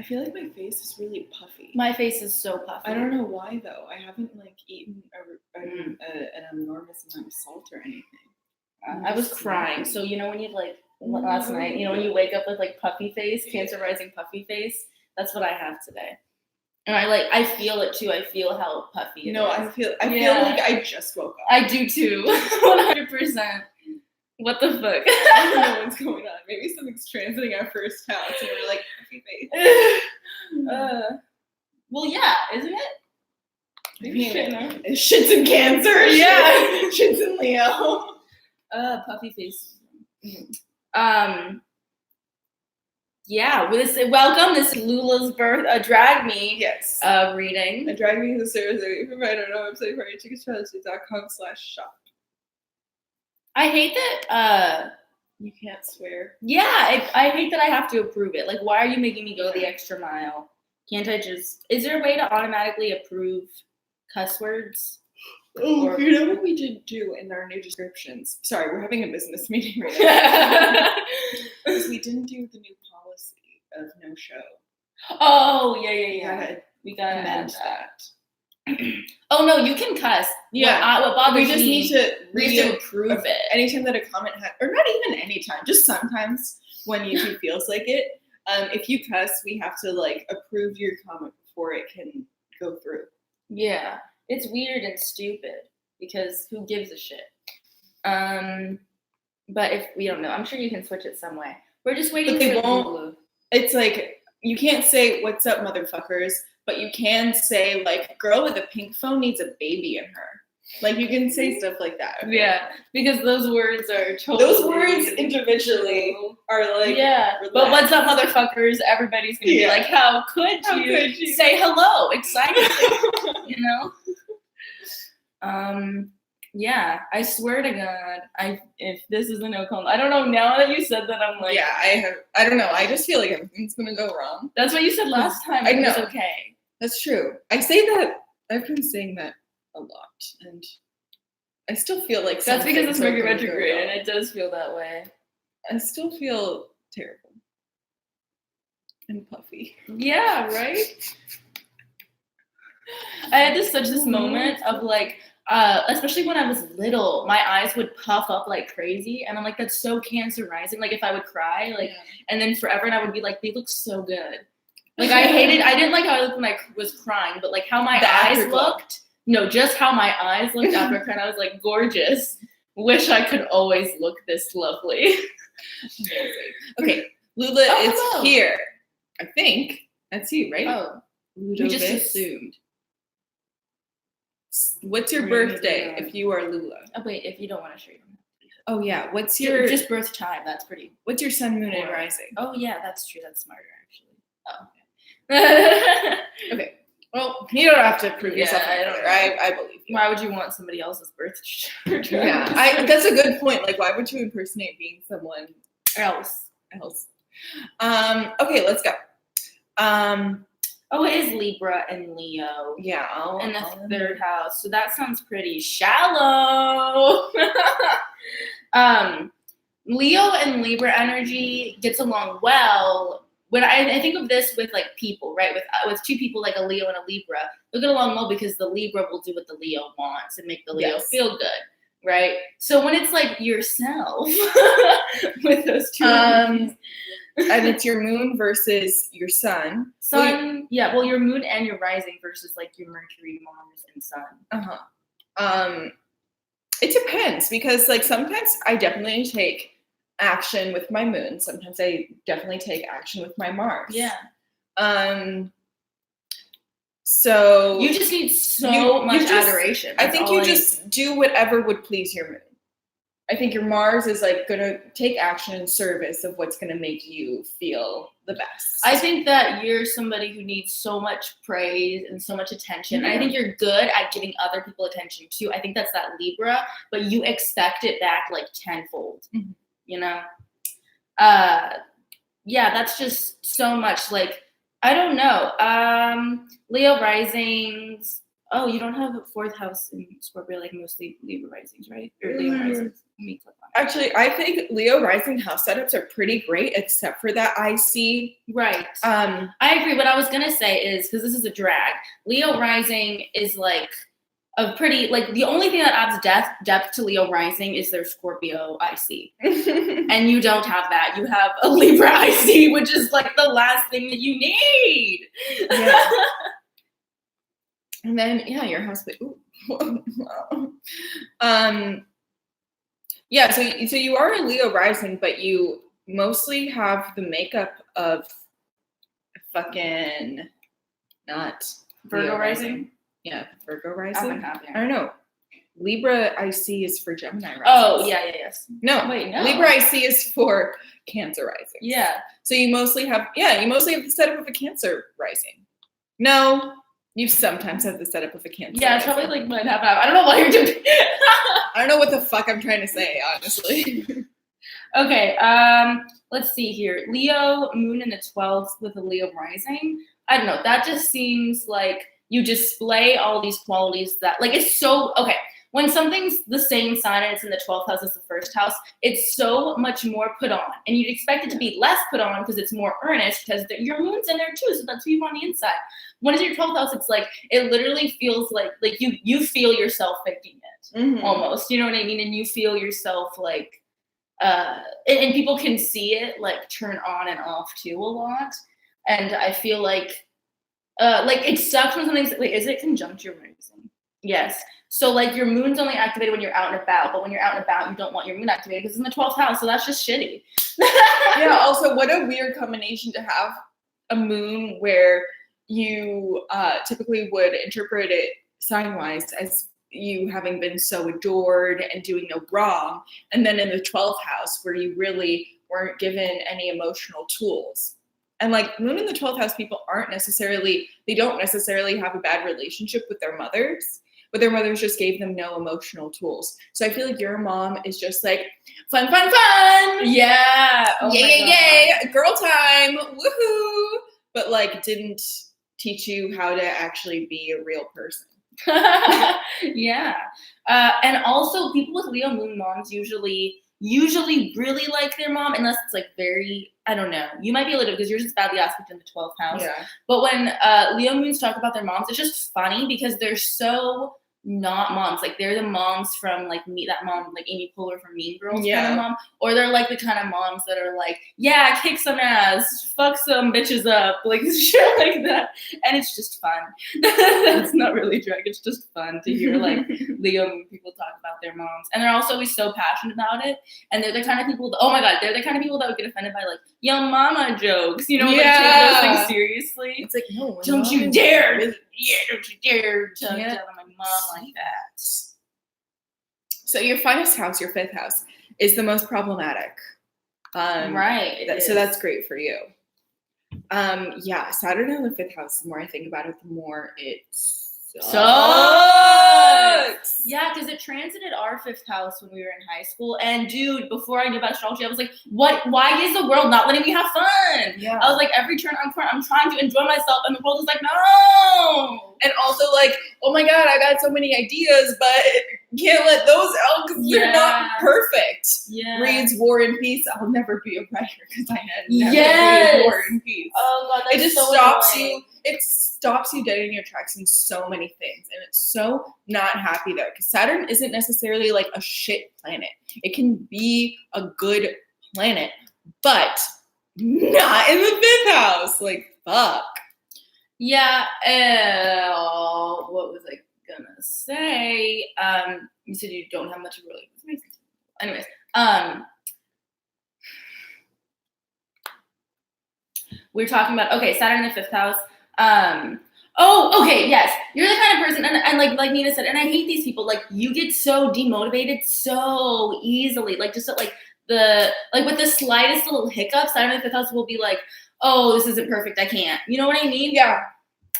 feel like my face is really puffy. My face is so puffy. I don't know why though. I haven't eaten an enormous amount of salt or anything. I was crying. So when you last night, when you wake up with puffy face, Cancer rising puffy face, that's what I have today. And I feel it too. I feel how puffy it is. I feel like I just woke up. I do too. 100%. What the fuck? I don't know what's going on. Maybe something's transiting our first house and we're puffy face. Well, yeah, isn't it? Shit's in Cancer. Yeah. Shit's in Leo. Puffy face. Yeah, welcome. This is Lula's birth. Drag Me. Yes. Reading. A Drag Me is a service that we provide on our website, partyticketstrategy.com/shop. I hate that. You can't swear. Yeah, I hate that I have to approve it. Why are you making me go the extra mile? Can't I just? Is there a way to automatically approve cuss words? Oh, you know what we did do in our new descriptions? Sorry, we're having a business meeting right now. Because we didn't do the new policy of no show. Oh, yeah. We gotta amend that. Oh no, you can cuss. Yeah. What bothers we just me? need to approve it. Anytime that a comment or not even anytime, just sometimes when YouTube feels like it. If you cuss, we have to approve your comment before it can go through. Yeah. It's weird and stupid because who gives a shit? But if we don't know, I'm sure you can switch it some way. We're just waiting but they for won't. Lulu. It's you can't say "What's up, motherfuckers," but you can say "Girl with a pink phone needs a baby in her." You can say stuff like that. Okay? Yeah, because those words are totally. Those words individually are yeah. Relaxed. But what's up, motherfuckers? Everybody's gonna be like, how could you say hello excitedly? Yeah, I swear to God, if this is a no comment, I don't know. Now that you said that, I'm yeah, I don't know. I just feel like everything's gonna go wrong. That's what you said last time. It was okay. That's true. I say that. I've been saying that a lot, and I still feel like that's because it's Mercury retrograde, and it does feel that way. I still feel terrible and puffy. Yeah, right. I had this moment of especially when I was little, my eyes would puff up like crazy, and I'm like, that's so Cancer rising. If I would cry, and then forever, and I would be like, they look so good. I didn't like how I looked when I was crying, but how my eyes looked. No, just how my eyes looked after crying. I was like, gorgeous. Wish I could always look this lovely. Okay, Lula is here. I think that's you, right? Oh, you just assumed. What's your birthday if you are Lula? Oh wait, if you don't want to show you. Oh yeah, what's your just birth time? That's pretty. What's your sun, moon, and rising? Oh yeah, that's true. That's smarter actually. Oh. Okay. Well, you don't have to prove yourself. I believe you. Why would you want somebody else's birth chart? Yeah, that's a good point. Why would you impersonate being someone else? Okay, let's go. Oh, it is Libra and Leo. Yeah. In the third house. So that sounds pretty shallow. Leo and Libra energy gets along well. When I think of this with people, right? With two people a Leo and a Libra, they'll get along well because the Libra will do what the Leo wants and make the Leo feel good, right? So when it's yourself with those two and it's your moon versus your sun. Well, your moon and your rising versus your Mercury, Mars, and Sun. It depends because sometimes I definitely take action with my moon. Sometimes I definitely take action with my Mars. Yeah. So you just need much adoration. I think you just do whatever would please your moon. I think your Mars is going to take action in service of what's going to make you feel the best. I think that you're somebody who needs so much praise and so much attention. Mm-hmm. I think you're good at giving other people attention too. I think that's that Libra, but you expect it back tenfold. Mm-hmm. Yeah, that's just so much I don't know. Leo risings, Oh, you don't have a 4th house in Scorpio like mostly Libra risings, right? Or Leo risings. Let me click on it. Actually, I think Leo rising house setups are pretty great, except for that IC. Right. I agree. What I was gonna say is, because this is a drag, Leo rising is like a pretty, like, the only thing that adds depth to Leo rising is their Scorpio IC. And you don't have that. You have a Libra IC, which is like the last thing that you need. Yeah. And then, yeah, your house. Yeah, so you are a Leo rising, but you mostly have the makeup of fucking not Virgo Leo rising? Yeah, Virgo Up rising. and up, yeah. I don't know. Libra IC is for Gemini rising. Oh, yeah, yes. No. Wait, no. Libra IC is for Cancer rising. Yeah. So you mostly have the setup of a Cancer rising. No, you sometimes have the setup of a Cancer. Yeah, it's probably like mine half. I don't know why you're doing. I don't know what the fuck I'm trying to say, honestly. Okay, let's see here. Leo moon in the 12th with a Leo rising. I don't know. That just seems like you display all these qualities that, like, it's so, okay. When something's the same sign and it's in the 12th house as the 1st house, it's so much more put on. And you'd expect it to be less put on because it's more earnest because your moon's in there too. So that's who you want on the inside. When it's your 12th house, it's like, it literally feels like you feel yourself faking it almost. You know what I mean? And you feel yourself like, and people can see it like turn on and off too a lot. And I feel like it sucks when something's, wait, is it conjunct your rising? Yes. So like your moon's only activated when you're out and about, but when you're out and about, you don't want your moon activated because it's in the 12th house. So that's just shitty. Yeah. Also, what a weird combination to have a moon where you typically would interpret it sign-wise as you having been so adored and doing no wrong, and then in the 12th house where you really weren't given any emotional tools. And like moon in the 12th house people don't necessarily have a bad relationship with their mothers, but their mothers just gave them no emotional tools. So I feel like your mom is just like, fun, fun, fun. Yeah. Oh yay, girl time. Woohoo. But like didn't teach you how to actually be a real person. Yeah. And also people with Leo moon moms usually really like their mom, unless it's like very, I don't know. You might be a little, because yours is badly aspect in the 12th house. Yeah. But when Leo moons talk about their moms, it's just funny because they're so not moms. Like they're the moms from like that mom, like Amy Poehler from Mean Girls kind of mom. Or they're like the kind of moms that are like, yeah, kick some ass, fuck some bitches up, like shit like that. And it's just fun. That's not really drag. It's just fun to hear like Leo moon people talk about their moms. And they're also always so passionate about it. And they're the kind of people that, oh my God, they're the kind of people that would get offended by like young mama jokes, you know, like take those things seriously. It's like, no, don't you dare. Yeah, don't you dare tell my mom like that. So your finest house, your 5th house, is the most problematic. Right. So that's great for you. Yeah, Saturn in the 5th house, the more I think about it, the more it sucks. Yeah, because it transited our 5th house when we were in high school. And dude, before I knew about astrology, I was like, what? Why is the world not letting me have fun? Yeah. I was like, every turn I'm trying to enjoy myself, and the world is like, no. And also like, oh my God, I got so many ideas, but can't let those out because they're not perfect. Yeah. Reads War and Peace. I'll never be a writer because I had never read War and Peace. Oh God, that's it just so stops annoying. It stops you dead in your tracks in so many things, and it's so not happy there because Saturn isn't necessarily like a shit planet. It can be a good planet, but not in the 5th house. Like fuck. Yeah. What was I gonna say? You said you don't have much of a relationship. Anyways, we're talking about Saturn in the 5th house. Okay, yes, you're the kind of person, and like Nina said, and I hate these people. Like you get so demotivated so easily. Like just like with the slightest little hiccup, Saturn in the 5th house will be like, oh, this isn't perfect. I can't. You know what I mean? Yeah.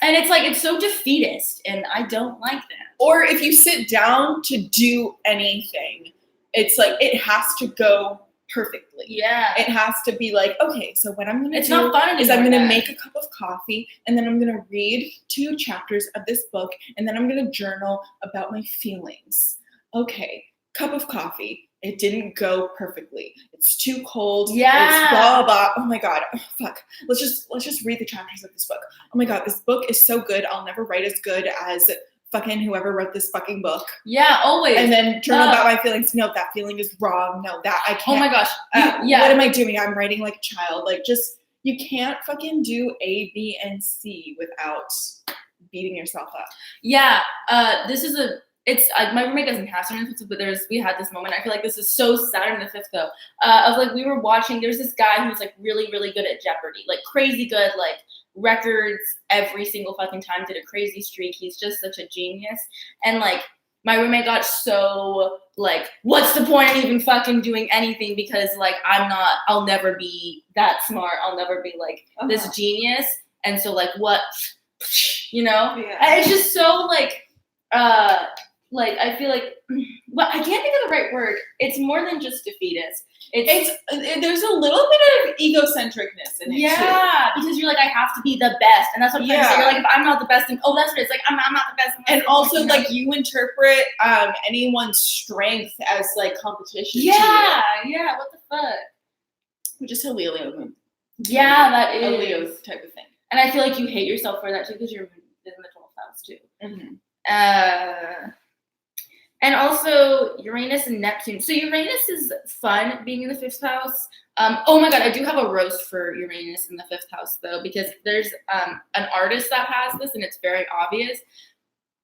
And it's like, it's so defeatist, and I don't like that. Or if you sit down to do anything, it's like, it has to go perfectly. Yeah. It has to be like, okay, so what I'm gonna It's do not fun anymore. is I'm gonna make a cup of coffee, and then I'm gonna read 2 chapters of this book, and then I'm gonna journal about my feelings. Okay, cup of coffee. It didn't go perfectly. It's too cold. Yeah. It's blah blah. Oh my god. Oh, fuck. Let's just read the chapters of this book. Oh my god, this book is so good. I'll never write as good as fucking whoever wrote this fucking book. Yeah, always. And then journal about my feelings. No, that feeling is wrong. No, that I can't. Oh my gosh. Yeah. What am I doing? I'm writing like a child. Like, just, you can't fucking do A, B, and C without beating yourself up. Yeah. It's my roommate doesn't have certain things, but we had this moment. I feel like this is so Saturn the 5th though. Of like, we were watching, there's this guy who's like really, really good at Jeopardy, like crazy good, like records every single fucking time, did a crazy streak. He's just such a genius. And like, my roommate got so like, what's the point of even fucking doing anything? Because like, I'll never be that smart. I'll never be like this genius. And so like, what, you know? Yeah. And it's just so like I feel like, well, I can't think of the right word. It's more than just defeatist. There's a little bit of egocentricness in it too. Yeah, because you're like, I have to be the best, and that's what I'm trying to say. You're like, if I'm not the best, then that's what it's like. I'm not the best. And also, like, you interpret anyone's strength as like competition. Yeah, yeah. What the fuck? Which is a Leo. Yeah, that is a Leo type of thing. And I feel like you hate yourself for that too, because you're in the 12th house too. Mm-hmm. And also Uranus and Neptune. So Uranus is fun being in the 5th house. Oh my god, I do have a roast for Uranus in the 5th house though, because there's an artist that has this, and it's very obvious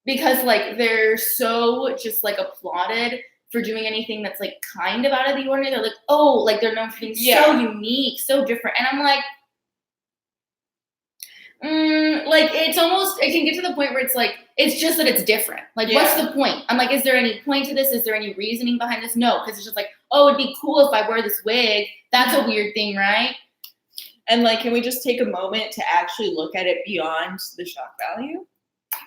because like they're so just like applauded for doing anything that's like kind of out of the ordinary. They're like, oh, like they're known for being so unique, so different, and I'm like. Like it can get to the point where it's like, it's just that it's different. Like, what's the point? I'm like, is there any point to this? Is there any reasoning behind this? No, because it's just like, oh, it'd be cool if I wear this wig. That's a weird thing, right? And like, can we just take a moment to actually look at it beyond the shock value?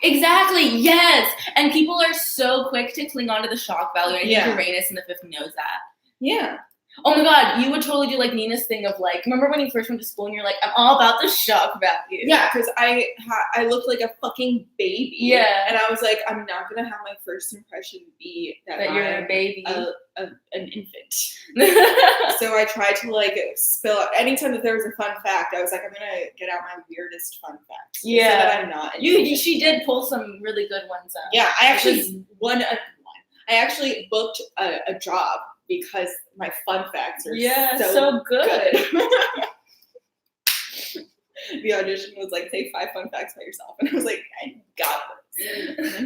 Exactly, yes. And people are so quick to cling on to the shock value. I think Uranus in the 5th knows that. Yeah. Oh my god, you would totally do like Nina's thing of like, remember when you first went to school and you're like, I'm all about the shock value. Yeah, because I looked like a fucking baby. Yeah. And I was like, I'm not going to have my first impression be that you're a baby. An infant. So I tried to like spill out. Anytime that there was a fun fact, I was like, I'm going to get out my weirdest fun facts. Yeah. So that I'm not. She did pull some really good ones out. Yeah, I actually I actually booked a job because my fun facts are so good. The audition was like, say 5 fun facts about yourself. And I was like, I got this. And I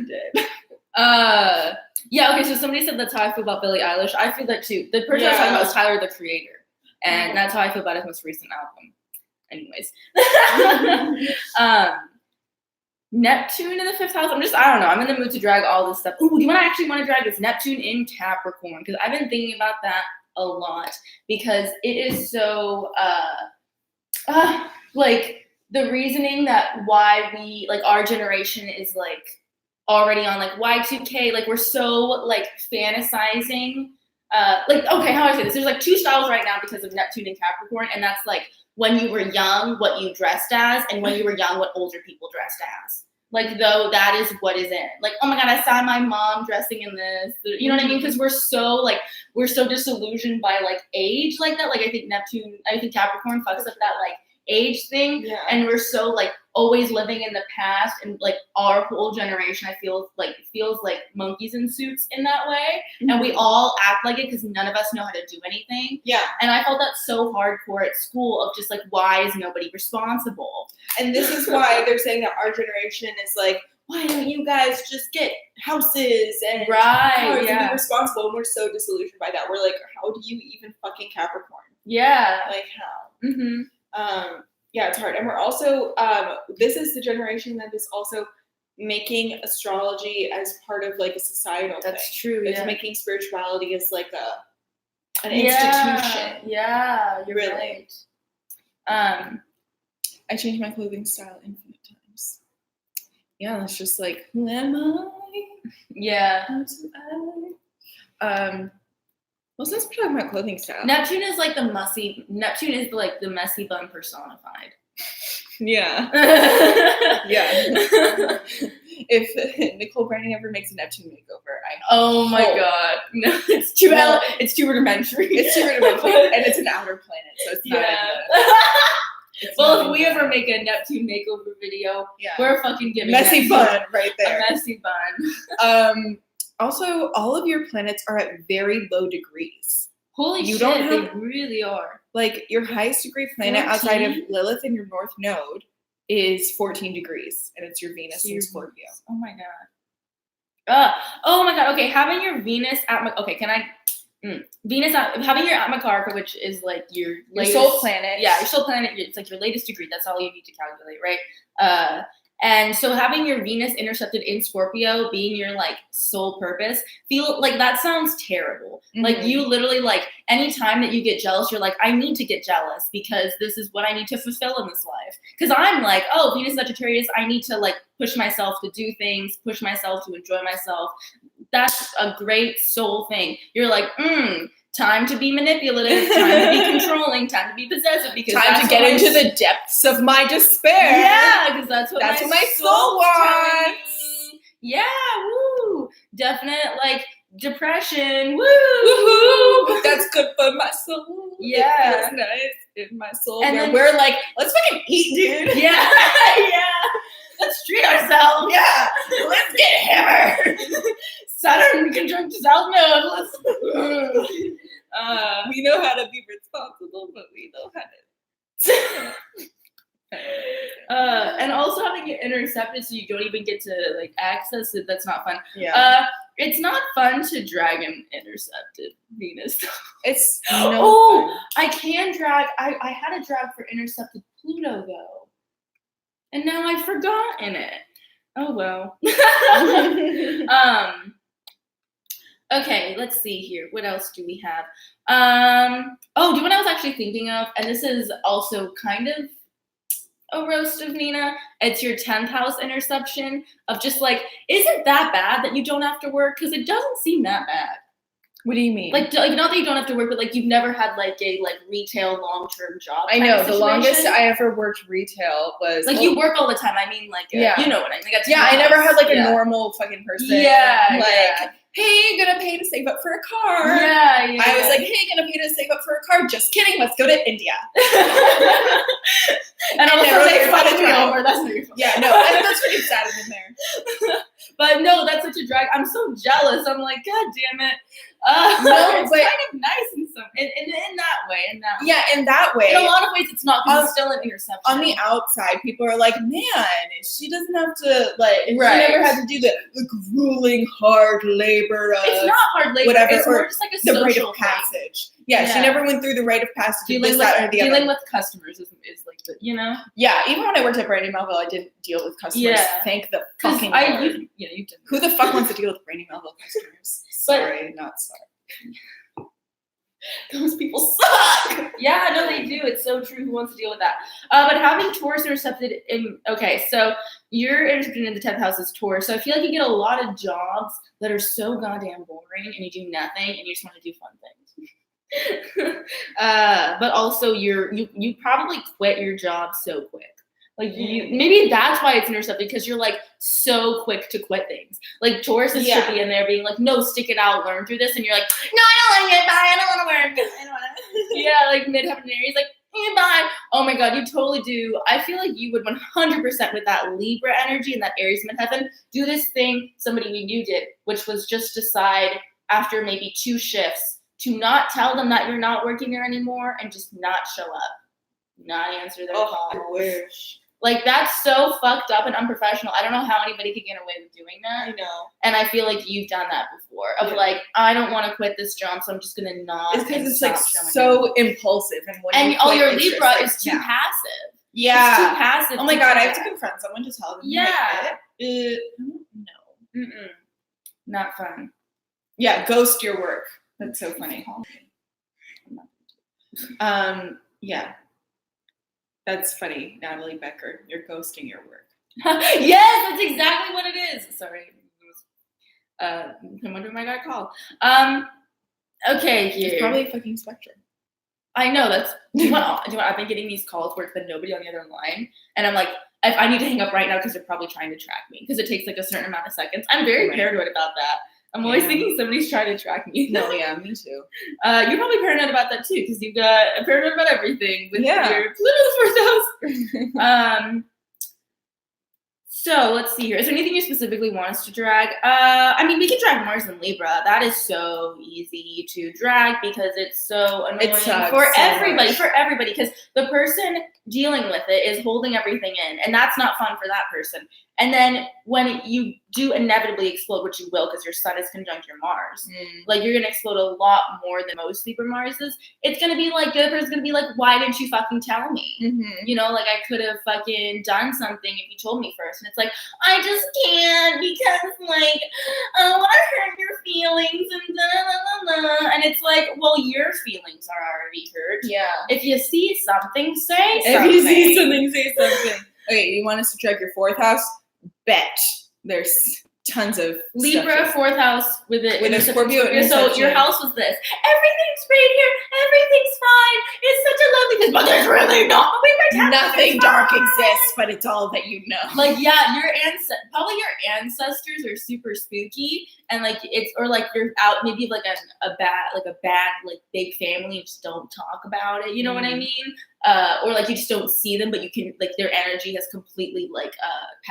did. Yeah, okay, so somebody said that's how I feel about Billie Eilish. I feel that too. The person I was talking about was Tyler, the Creator. And that's how I feel about his most recent album. Anyways. Neptune in the 5th house. I don't know. I'm in the mood to drag all this stuff. Ooh, do you want to drag this Neptune in Capricorn? Because I've been thinking about that a lot because it is so, like the reasoning that why we, like our generation is like already on like Y2K, like we're so like fantasizing. Like, okay, how do I say this? There's like 2 styles right now because of Neptune and Capricorn. And that's like, when you were young, what you dressed as, and when you were young, what older people dressed as. Like, though, that is what is in. Like, oh my God, I saw my mom dressing in this. You know what I mean? Because we're so disillusioned by, like, age like that. Like, I think Capricorn fucks up that, like, age thing. Yeah. And we're so, like, always living in the past. And, like, our whole generation, I feel like, feels like monkeys in suits in that way. Mm-hmm. And we all act like it because none of us know how to do anything. Yeah. And I felt that so hardcore at school of just, like, why is nobody responsible? And this is why they're saying that our generation is like, why don't you guys just get houses and cars and be responsible? And we're so disillusioned by that. We're like, how do you even fucking Capricorn? Yeah. Like, how? Mm-hmm. Yeah, it's hard. And we're also, this is the generation that is also making astrology as part of like a societal thing. That's true. It's making spirituality as like an institution. Yeah, you're really right. I changed my clothing style infinite times. Yeah, it's just like, who am I? Yeah. How do I? Well, since we're talking about clothing style. Neptune is like the messy bun personified. Yeah. Yeah. If Nicole Branding ever makes a Neptune makeover, oh my god. No, it's too rudimentary. It's too rudimentary. And it's an outer planet, so it's not well, if we ever make a Neptune makeover video, we're fucking giving messy bun right there. A messy bun. Also, all of your planets are at very low degrees. Holy shit, they really are. Like, your highest degree planet 14? Outside of Lilith in your north node is 14 degrees, and it's your Venus in Scorpio. Oh my god. Oh my god. Okay, having your Venus at having your Atmakarka, which is like your soul planet. Yeah, your soul planet. It's like your latest degree. That's all you need to calculate, right? And so having your Venus intercepted in Scorpio being your like sole purpose, feel like that sounds terrible. Mm-hmm. Like you literally like anytime that you get jealous, you're like, I need to get jealous because this is what I need to fulfill in this life. Because I'm like, oh, Venus Sagittarius, I need to like push myself to do things, push myself to enjoy myself. That's a great soul thing. You're like, time to be manipulative, time to be controlling, time to be possessive, because time to get into the depths of my despair. Yeah, because that's what my soul wants. Yeah, woo. Definite like depression. Woo. Woohoo. That's good for my soul. Yeah. It feels nice in my soul. And then we're like, let's fucking eat, dude. Yeah. Yeah. Let's treat ourselves. Yeah. Let's get hammered. Saturn conjunct South Node. Let's. We know how to be responsible, but we know how to. And also having it intercepted, so you don't even get to like access it. That's not fun. Yeah. It's not fun to drag an intercepted Venus. It's fun. I can drag. I had a drag for intercepted Pluto though, and now I've forgotten it. Oh well. Okay, let's see here. What else do we have? Do you know what I was actually thinking of? And this is also kind of a roast of Nina. It's your 10th house interception of just like, is it that bad that you don't have to work? Because it doesn't seem that bad. What do you mean? Like not that you don't have to work, but like you've never had like a like retail long-term job. I know the longest I ever worked retail was like you work all the time. I mean, like you know what I mean. I never had like a normal fucking person. Yeah, like hey, gonna pay to save up for a car. Yeah. I was like, hey, gonna pay to save up for a car. Just kidding. Let's go to India. And all of a sudden they fucked me over. That's not your fault. Yeah, no, that's pretty sad in there. But no, that's such a drag. I'm so jealous. I'm like, God damn it. No, it's but kind of nice in that way. In that way. In a lot of ways, it's not because it's still an interception. On the outside, people are like, man, she doesn't have to she never had to do the grueling hard labor of it's not hard labor. Whatever, it's more just like a social rite of passage. Yeah, she never went through the rite of passage. Dealing with customers is like the, you know. Yeah, even when I worked at Brandy Melville, I didn't deal with customers. Yeah. Thank the fucking Lord. You didn't. Who the fuck wants to deal with Brandy Melville customers? Sorry, not sorry. Those people suck. Yeah, no, they do. It's so true. Who wants to deal with that? But having Taurus intercepted so you're intercepted in the 10th house is Taurus. So I feel like you get a lot of jobs that are so goddamn boring and you do nothing and you just want to do fun things. But also you probably quit your job so quick. Like maybe that's why it's intercepted, because you're like so quick to quit things. Like Taurus is should be in there being like, no, stick it out, learn through this, and you're like, no, I don't like it, bye, I don't want to work. I don't want to. Yeah, like midheaven and Aries, like, hey, bye. Oh my God, you totally do. I feel like you would 100% with that Libra energy and that Aries midheaven do this thing somebody we knew did, which was just decide after maybe 2 shifts to not tell them that you're not working there anymore and just not show up, not answer their calls. I wish. Like, that's so fucked up and unprofessional. I don't know how anybody could get away with doing that. I know. And I feel like you've done that before. Of like, I don't want to quit this job, so I'm just going to not. It's because it's like so impulsive. And your Libra is too passive. Yeah. It's too passive. Oh my God, I have to confront someone to tell them. Yeah. No. Not fun. Yeah, ghost your work. That's so funny. Yeah. That's funny, Natalie Becker. You're ghosting your work. Yes, that's exactly what it is. Sorry. I wonder if I got a call. Okay, here. It's probably a fucking spectrum. I know that's. Do you want? I've been getting these calls where it's been nobody on the other line, and I'm like, if I need to hang up right now because they're probably trying to track me because it takes like a certain amount of seconds. I'm very paranoid about that. I'm always thinking somebody's trying to track me. No, yeah, me too. You're probably paranoid about that too because you've got paranoid about everything with your Pluto first house. So let's see here. Is there anything you specifically want us to drag? I mean, we can drag Mars and Libra. That is so easy to drag because it's so annoying for everybody. For everybody, because the person dealing with it is holding everything in, and that's not fun for that person. And then when you do inevitably explode, which you will because your sun is conjunct your Mars, like you're gonna explode a lot more than most Libra Marses. It's gonna be like the other person's gonna be like, why didn't you fucking tell me? You know, like I could have fucking done something if you told me first. And it's like, I just can't because like I want to hurt your feelings and da. And it's like, well, your feelings are already hurt. Yeah. If you see something, say something. If you see something, say something. Okay, you want us to drag your 4th house? Bet there's tons of Libra, 4th house with a Scorpio. So your house was this. Everything's great here. Everything's fine. It's such a lovely place, but there's really nothing dark exists, but it's all that you know. Like, yeah, probably your ancestors are super spooky, and like it's or like you're out maybe like a bad big family and just don't talk about it. You know what I mean? Or like you just don't see them, but you can like their energy has completely like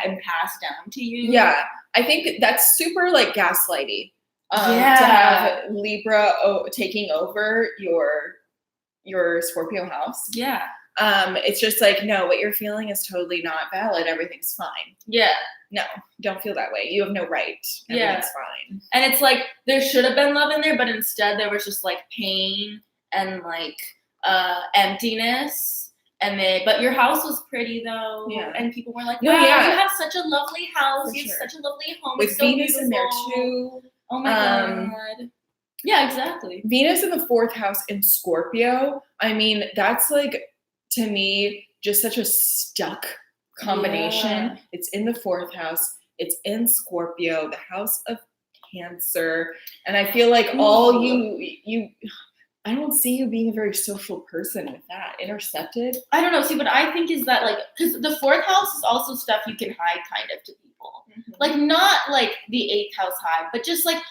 been passed down to you. Yeah, I think that's super like gaslighty. To have Libra taking over your Scorpio house. Yeah. It's just like, no, what you're feeling is totally not valid. Everything's fine. Yeah. No, don't feel that way. You have no right. Everything's fine. And it's like there should have been love in there, but instead there was just like pain and like emptiness. But your house was pretty though. Yeah. And people were like, wow, you have such a lovely house. You have such a lovely home. With it's so Venus beautiful. in there too. Oh my God. Yeah, exactly. Venus in the 4th house in Scorpio. I mean, that's like, to me, just such a stuck combination. Yeah. It's in the 4th house. It's in Scorpio, the house of Cancer. And I feel like all you I don't see you being a very social person with that. Intercepted. I don't know. See, what I think is that like, because the 4th house is also stuff you can hide kind of to people. Like not like the 8th house hide, but just like,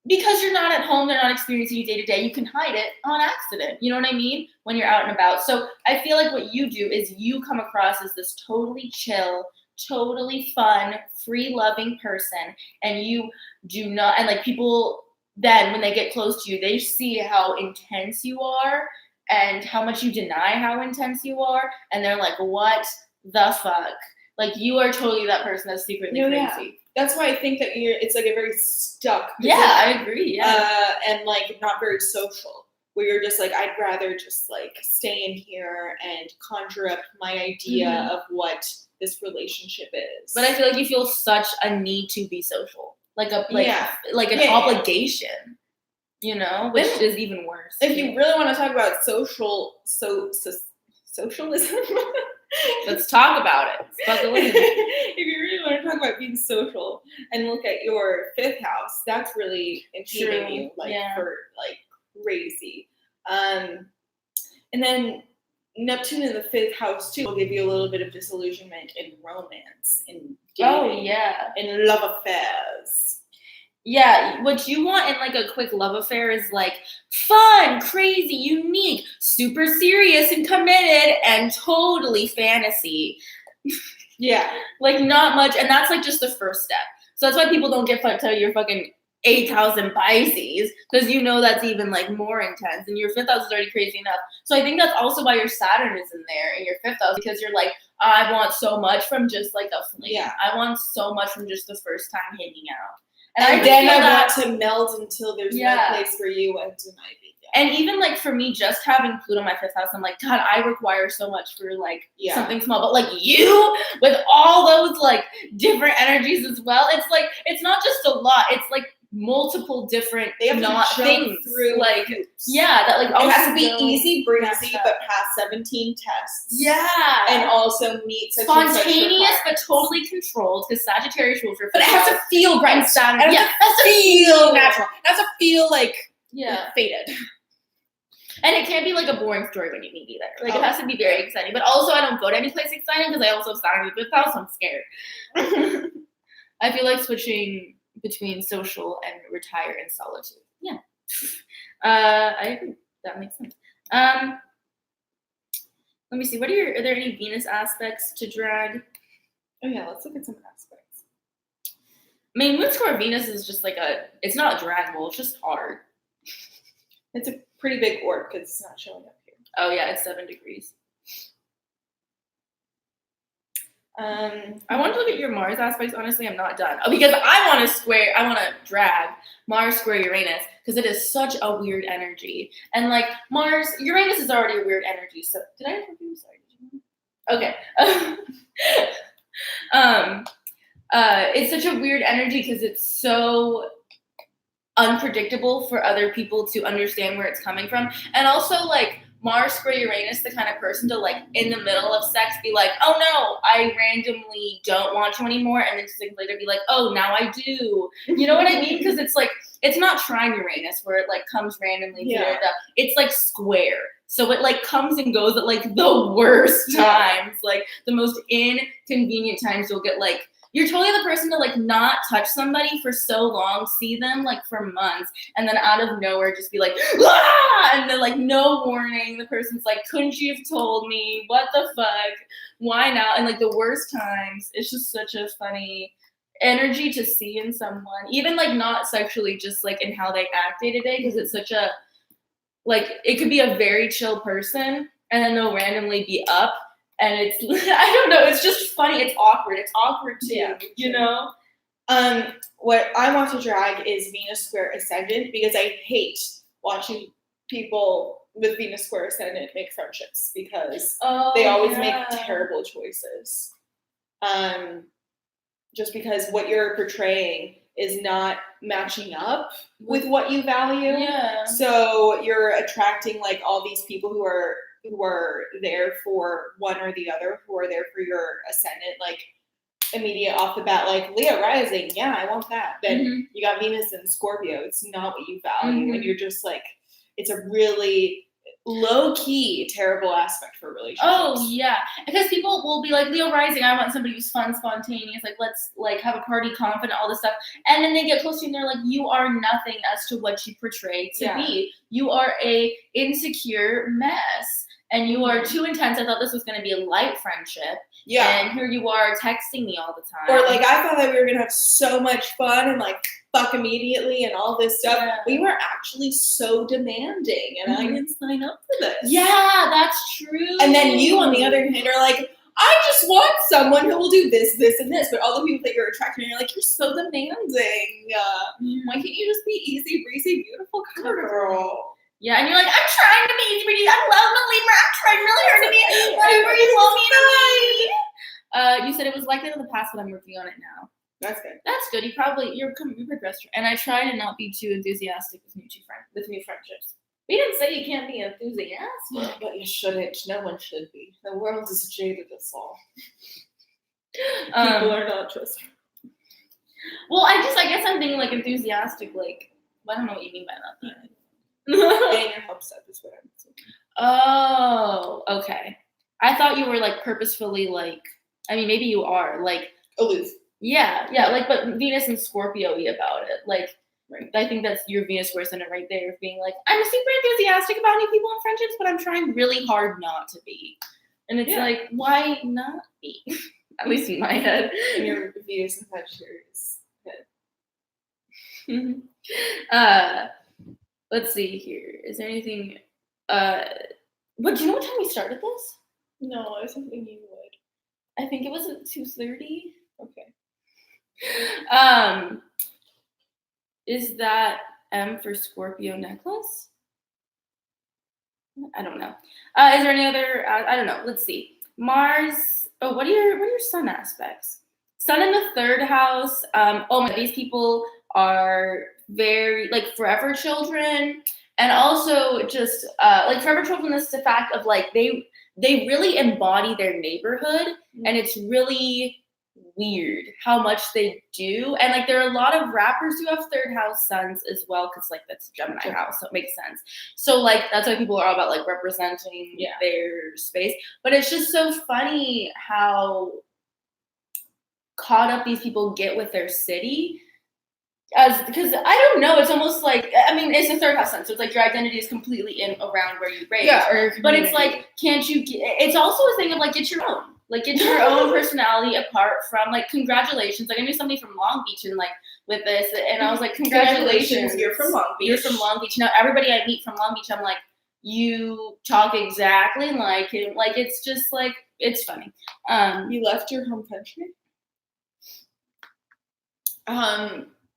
because you're not at home, they're not experiencing you day to day, you can hide it on accident. You know what I mean? When you're out and about. So I feel like what you do is you come across as this totally chill, totally fun, free loving person. And you do not, and like people then when they get close to you, they see how intense you are and how much you deny how intense you are. And they're like, what the fuck? Like you are totally that person that's secretly crazy. Yeah. That's why I think that it's like a very stuck. Yeah, I agree. Yeah. And like not very social, where you're just like, I'd rather just like stay in here and conjure up my idea of what this relationship is. But I feel like you feel such a need to be social, like an obligation, you know, which is even worse. If you really want to talk about socialism. Let's talk about it. If you really want to talk about being social and look at your 5th house, that's really intriguing you, for like crazy. And then Neptune in the 5th house too will give you a little bit of disillusionment in romance, in dating, in love affairs. Yeah, what you want in like a quick love affair is like fun, crazy, unique, super serious and committed, and totally fantasy. Yeah. Like not much, and that's like just the first step. So that's why people don't get fucked till you're fucking 8,000 Pisces, because you know that's even like more intense, and your 5th house is already crazy enough. So I think that's also why your Saturn is in there in your 5th house, because you're like, I want so much from just like a fling. Yeah. I want so much from just the first time hanging out. And then I want to meld until there's no place for you and to my baby. And even like for me, just having Pluto in my 5th house, I'm like, God, I require so much for like something small. But like you, with all those like different energies as well, it's like it's not just a lot. It's like multiple different things through like hoops. That like it has to be easy breezy but pass 17 tests and also meet spontaneous but totally controlled, because Sagittarius rules are but it has to feel right. Saturn it has to feel natural. It has to feel like Yeah. Fated. And it can't be like a boring story when you meet either. Like it has to be very exciting. But also I don't go to any place exciting because I also have Saturn in the 5th house, so I'm scared. I feel like switching between social and retire in solitude. Yeah. I agree. That makes sense. Let me see. Are there any Venus aspects to drag? Oh yeah, let's look at some aspects. I mean, Moon Square Venus is just like it's not draggable, it's just hard. It's a pretty big orb because it's not showing up here. Oh yeah, it's 7 degrees. I want to look at your Mars aspects. Honestly, I'm not done. Oh, because I want to drag Mars square Uranus because it is such a weird energy. And like Uranus is already a weird energy. So did I interview? Sorry, did you? Okay. It's such a weird energy because it's so unpredictable for other people to understand where it's coming from. And also like Mars square Uranus, the kind of person to like in the middle of sex be like, oh no, I randomly don't want you anymore, and then 2 seconds later be like, oh, now I do. You know what I mean? Because it's like it's not trine Uranus where it like comes randomly. Yeah. It's like square. So it like comes and goes at like the worst times, like the most inconvenient times. You'll get like you're totally the person to like not touch somebody for so long, see them like for months, and then out of nowhere just be like, ah! And then like no warning, the person's like, couldn't you have told me? What the fuck? Why now? And like the worst times, it's just such a funny energy to see in someone, even like not sexually, just like in how they act day to day, because it's such a like it could be a very chill person, and then they'll randomly be up. And it's, I don't know, it's just funny. It's awkward. It's awkward too, Yeah, you know? What I want to drag is Venus square ascendant because I hate watching people with Venus square ascendant make friendships because they always make terrible choices. Just because what you're portraying is not matching up with what you value. Yeah. So you're attracting like all these people who are there for one or the other, who are there for your ascendant, like immediate off the bat, like Leo rising, yeah, I want that. Then you got Venus and Scorpio, it's not what you value, and you're just like, it's a really low-key terrible aspect for relationships. Oh yeah, because people will be like, Leo rising, I want somebody who's fun, spontaneous, like let's like have a party, confident, all this stuff, and then they get close to you and they're like, you are nothing as to what you portray to be. You are a insecure mess. And you are too intense. I thought this was going to be a light friendship. Yeah. And here you are texting me all the time. Or like, I thought that we were going to have so much fun and like fuck immediately and all this stuff. Yeah. We were actually so demanding and I didn't sign up for this. Yeah, that's true. And then you, on the other hand, are like, I just want someone who will do this, this, and this. But all the people that you're attracting, you're like, you're so demanding. Why can't you just be easy, breezy, beautiful girl? Yeah, and you're like, I'm trying to be easy, breezy. I love the Libra. I'm trying really hard to be whatever you want me to be. You said it was like that in the past, but I'm working on it now. That's good. That's good. You progressed. And I try to not be too enthusiastic with new friendships. We didn't say you can't be enthusiastic. But you shouldn't. No one should be. The world has jaded us all. People are not just. Well, I guess I'm thinking like enthusiastic, like, I don't know what you mean by that. Getting your hopes up is what I'm saying. Oh, okay. I thought you were like purposefully like, I mean, maybe you are like aloof. Yeah, like, but Venus and Scorpio-y about it. Like, right. I think that's your Venus square ascendant right there, of being like, I'm super enthusiastic about new people and friendships, but I'm trying really hard not to be. And it's like, why not be? At least in my head. And your Venus and Sagittarius head. Let's see here. Is there anything? But do you know what time we started this? No, I was thinking you would. I think it was at 2:30. Okay. Is that M for Scorpio necklace? I don't know. Is there any other? I don't know. Let's see. Mars. Oh, what are your sun aspects? Sun in the 3rd house. These people are very like forever children, and also just like forever children is the fact of like they really embody their neighborhood, and it's really weird how much they do. And like there are a lot of rappers who have third house suns as well, because like that's Gemini house, so it makes sense. So like that's why people are all about like representing their space. But it's just so funny how caught up these people get with their city. Because I don't know, it's almost like, I mean, it's a third house sun, so it's like your identity is completely in around where you raised. But it's like, can't you it's also a thing of like, get your own. Like, get your own personality apart from, like, congratulations. Like, I knew somebody from Long Beach and, like, with this, and I was like, congratulations. You're from Long Beach. You're from Long Beach. Now, everybody I meet from Long Beach, I'm like, you talk exactly like him. Like, it's just, like, it's funny. You left your home country?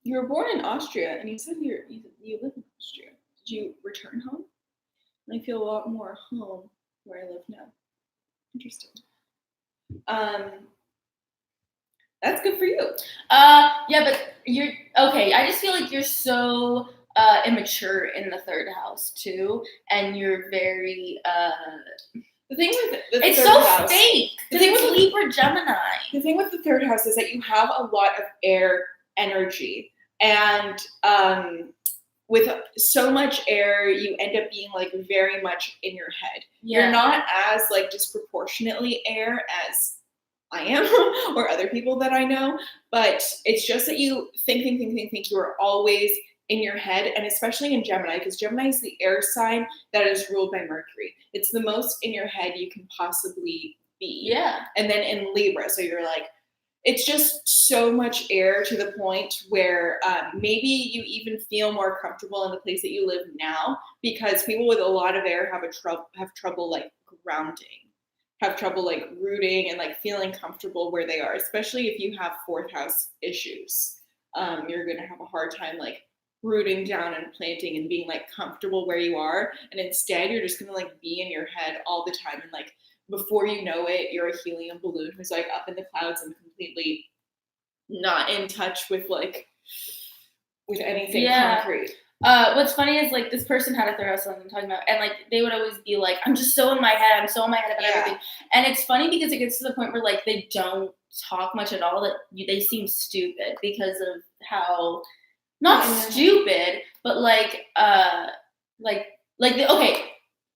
You were born in Austria, and you said you live in Austria. Did you return home? I feel a lot more home where I live now. Interesting. That's good for you. Yeah, but you're okay. I just feel like you're so immature in the third house too, and you're very the thing with the it's third so house, fake. The thing with Libra Gemini. The thing with the third house is that you have a lot of air energy, and with so much air, you end up being like very much in your head. Yeah. You're not as like disproportionately air as I am or other people that I know, but it's just that you think. You are always in your head, and especially in Gemini, because Gemini is the air sign that is ruled by Mercury. It's the most in your head you can possibly be. Yeah. And then in Libra, so you're like, it's just so much air to the point where maybe you even feel more comfortable in the place that you live now, because people with a lot of air have trouble like grounding, have trouble like rooting and like feeling comfortable where they are, especially if you have fourth house issues. You're going to have a hard time like rooting down and planting and being like comfortable where you are. And instead you're just going to like be in your head all the time, and like before you know it, you're a helium balloon who's like up in the clouds and completely not in touch with anything concrete. What's funny is like this person had a third house I'm talking about, and like they would always be like, I'm just so in my head, about everything. And it's funny because it gets to the point where like they don't talk much at all, that they seem stupid because of how not stupid, but okay,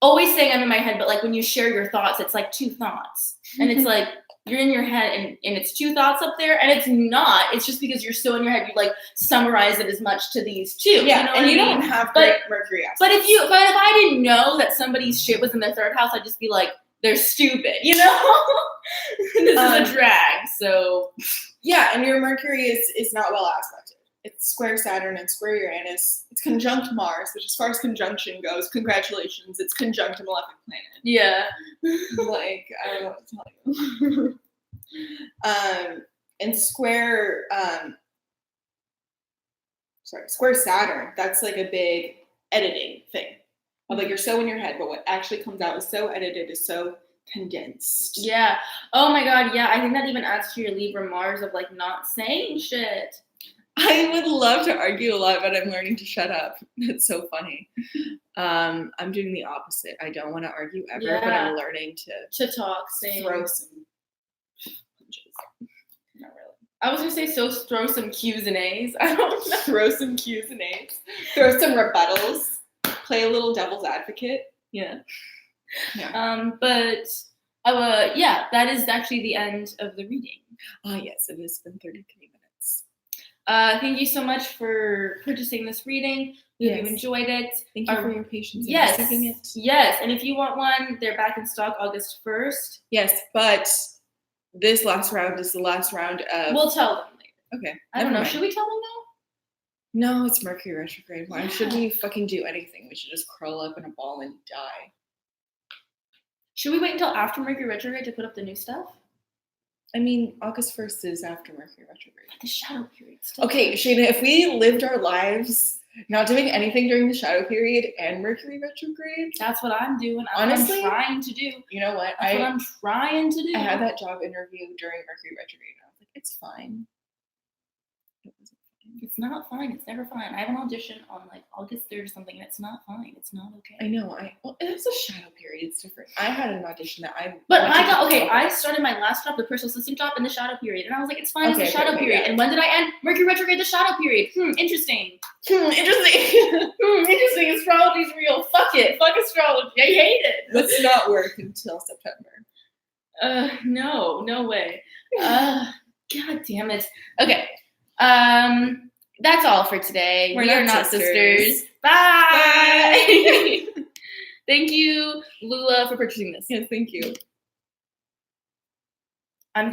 always saying I'm in my head, but like when you share your thoughts, it's like two thoughts. And it's like you're in your head and it's two thoughts up there, and it's not. It's just because you're so in your head, you like summarize it as much to these two. Yeah, you know and you don't have great Mercury aspects. But if I didn't know that somebody's shit was in their third house, I'd just be like, they're stupid, you know? This is a drag, so. Yeah, and your Mercury is not well aspected. It's square Saturn and square Uranus. It's conjunct Mars, which as far as conjunction goes, congratulations, it's conjunct a malefic planet. Yeah. Like, I don't know what to tell you. And square Saturn, that's like a big editing thing. Of like, you're so in your head, but what actually comes out is so edited, is so condensed. Yeah. Oh my God, yeah. I think that even adds to your Libra Mars of like not saying shit. I would love to argue a lot, but I'm learning to shut up. It's so funny. I'm doing the opposite. I don't want to argue ever, but I'm learning to talk, throw some punches. Not really. I was gonna say throw some Q's and A's. I don't know. Throw some Q's and A's. Throw some rebuttals. Play a little devil's advocate. Yeah. But that is actually the end of the reading. Yes, it has been 33 minutes. Thank you so much for purchasing this reading. We hope you enjoyed it. Thank you for your patience in receiving it. Yes, and if you want one, they're back in stock August 1st. Yes, but this last round is the last round of... We'll tell them later. Okay. I don't know. Should we tell them now? No, it's Mercury retrograde. Why should we fucking do anything? We should just curl up in a ball and die. Should we wait until after Mercury retrograde to put up the new stuff? I mean, August 1st is after Mercury retrograde. The shadow period. Okay, Shaina, if we lived our lives not doing anything during the shadow period and Mercury retrograde... That's what I'm doing. Honestly, what I'm trying to do. You know what? That's what I'm trying to do. I had that job interview during Mercury retrograde, and I was like, it's fine. It wasn't fine. It's not fine. It's never fine. I have an audition on like August 3rd or something, and it's not fine. It's not okay. I know. Well, it's a shadow period. It's different. I had an audition that I. I started my last job, the personal assistant job, in the shadow period, and I was like, it's fine. It's the shadow period. Yeah. And when did I end? Mercury retrograde, the shadow period. Interesting. Interesting. Interesting. Astrology's real. Fuck it. Fuck astrology. I hate it. Let's not work until September. No way. God damn it. Okay. That's all for today. We are not sisters. Bye. Thank you, Lula, for purchasing this. Yes, thank you.